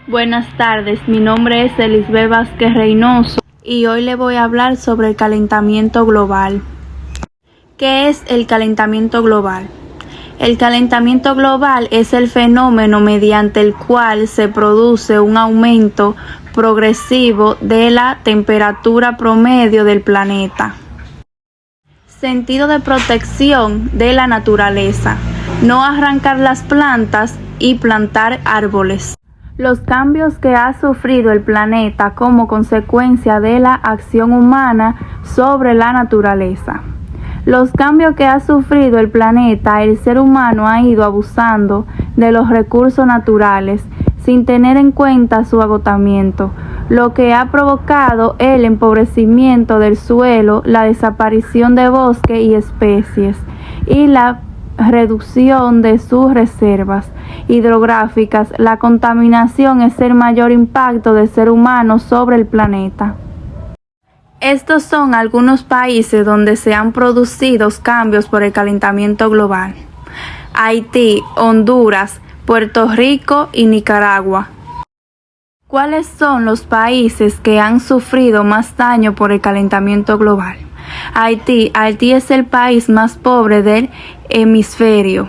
Buenas tardes, mi nombre es Elisbeth Vázquez Reynoso y hoy le voy a hablar sobre el calentamiento global. ¿Qué es el calentamiento global? El calentamiento global es el fenómeno mediante el cual se produce un aumento progresivo de la temperatura promedio del planeta. Sentido de protección de la naturaleza: no arrancar las plantas y plantar árboles. Los cambios que ha sufrido el planeta como consecuencia de la acción humana sobre la naturaleza. Los cambios que ha sufrido el planeta, el ser humano ha ido abusando de los recursos naturales sin tener en cuenta su agotamiento, lo que ha provocado el empobrecimiento del suelo, la desaparición de bosques y especies, y la reducción de sus reservas hidrográficas. La contaminación es el mayor impacto del ser humano sobre el planeta. Estos son algunos países donde se han producido cambios por el calentamiento global: Haití, Honduras, Puerto Rico y Nicaragua. ¿Cuáles son los países que han sufrido más daño por el calentamiento global? Haití es el país más pobre del hemisferio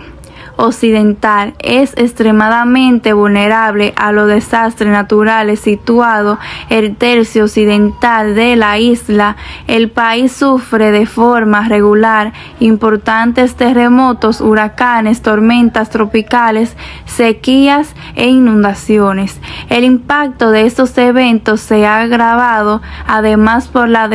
occidental. Es extremadamente vulnerable a los desastres naturales. Situado el tercio occidental de la isla, el país sufre de forma regular importantes terremotos, huracanes, tormentas tropicales, sequías e inundaciones. El impacto de estos eventos se ha agravado además por la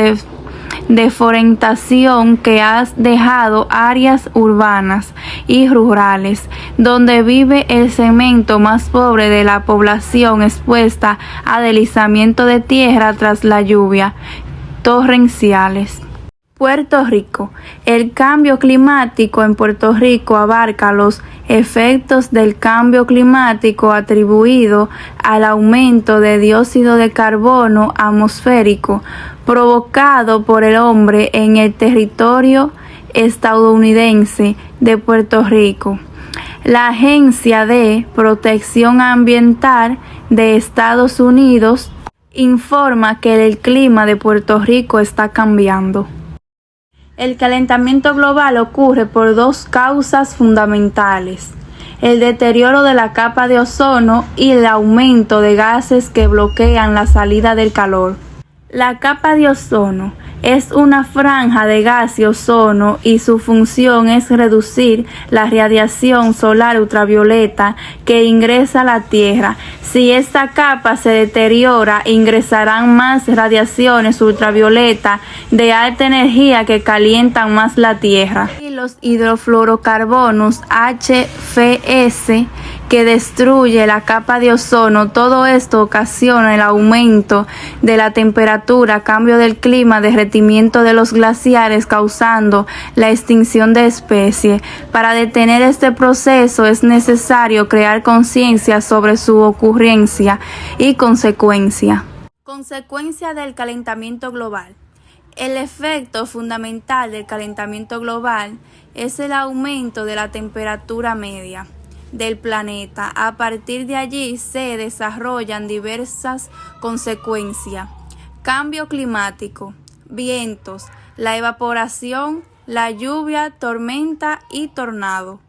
deforestación que ha dejado áreas urbanas y rurales, donde vive el segmento más pobre de la población, expuesta a deslizamiento de tierra tras la lluvia torrenciales. Puerto Rico. El cambio climático en Puerto Rico abarca los efectos del cambio climático atribuido al aumento de dióxido de carbono atmosférico provocado por el hombre en el territorio estadounidense de Puerto Rico. La Agencia de Protección Ambiental de Estados Unidos informa que el clima de Puerto Rico está cambiando. El calentamiento global ocurre por dos causas fundamentales: el deterioro de la capa de ozono y el aumento de gases que bloquean la salida del calor. La capa de ozono es una franja de gas y ozono y su función es reducir la radiación solar ultravioleta que ingresa a la Tierra. Si esta capa se deteriora, ingresarán más radiaciones ultravioleta de alta energía que calientan más la Tierra. Y los hidrofluorocarbonos HFS que destruye la capa de ozono. Todo esto ocasiona el aumento de la temperatura, cambio del clima, derretimiento de los glaciares, causando la extinción de especies. Para detener este proceso es necesario crear conciencia sobre su ocurrencia y consecuencia. Consecuencia del calentamiento global. El efecto fundamental del calentamiento global es el aumento de la temperatura media del planeta. A partir de allí se desarrollan diversas consecuencias: cambio climático, vientos, la evaporación, la lluvia, tormenta y tornado.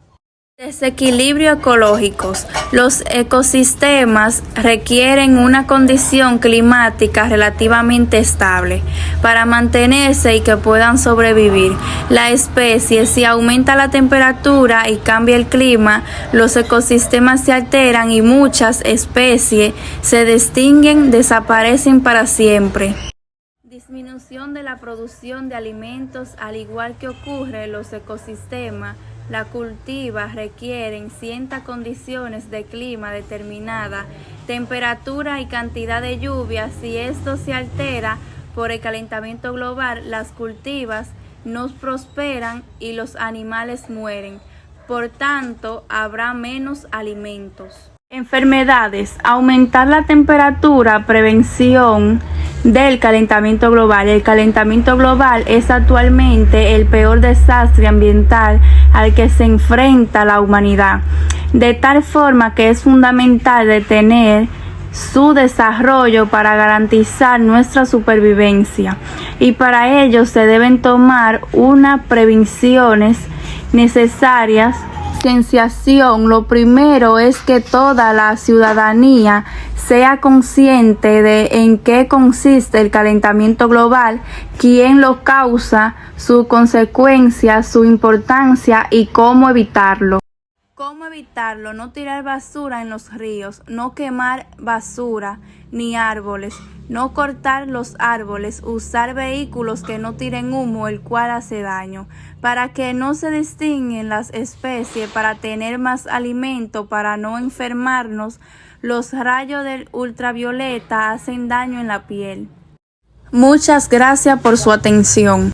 Desequilibrio ecológicos. Los ecosistemas requieren una condición climática relativamente estable para mantenerse y que puedan sobrevivir. La especie, si aumenta la temperatura y cambia el clima, los ecosistemas se alteran y muchas especies se extinguen, desaparecen para siempre. Disminución de la producción de alimentos. Al igual que ocurre en los ecosistemas, la cultiva requieren ciertas condiciones de clima determinada, temperatura y cantidad de lluvia. Si esto se altera por el calentamiento global, las cultivas no prosperan y los animales mueren. Por tanto, habrá menos alimentos. Enfermedades. Aumentar la temperatura. Prevención del calentamiento global. El calentamiento global es actualmente el peor desastre ambiental al que se enfrenta la humanidad, de tal forma que es fundamental detener su desarrollo para garantizar nuestra supervivencia, y para ello se deben tomar unas prevenciones necesarias. Concienciación. Lo primero es que toda la ciudadanía sea consciente de en qué consiste el calentamiento global, quién lo causa, sus consecuencias, su importancia y cómo evitarlo. ¿Cómo evitarlo? No tirar basura en los ríos, no quemar basura ni árboles, no cortar los árboles, usar vehículos que no tiren humo, el cual hace daño, para que no se distinguen las especies, para tener más alimento, para no enfermarnos. Los rayos del ultravioleta hacen daño en la piel. Muchas gracias por su atención.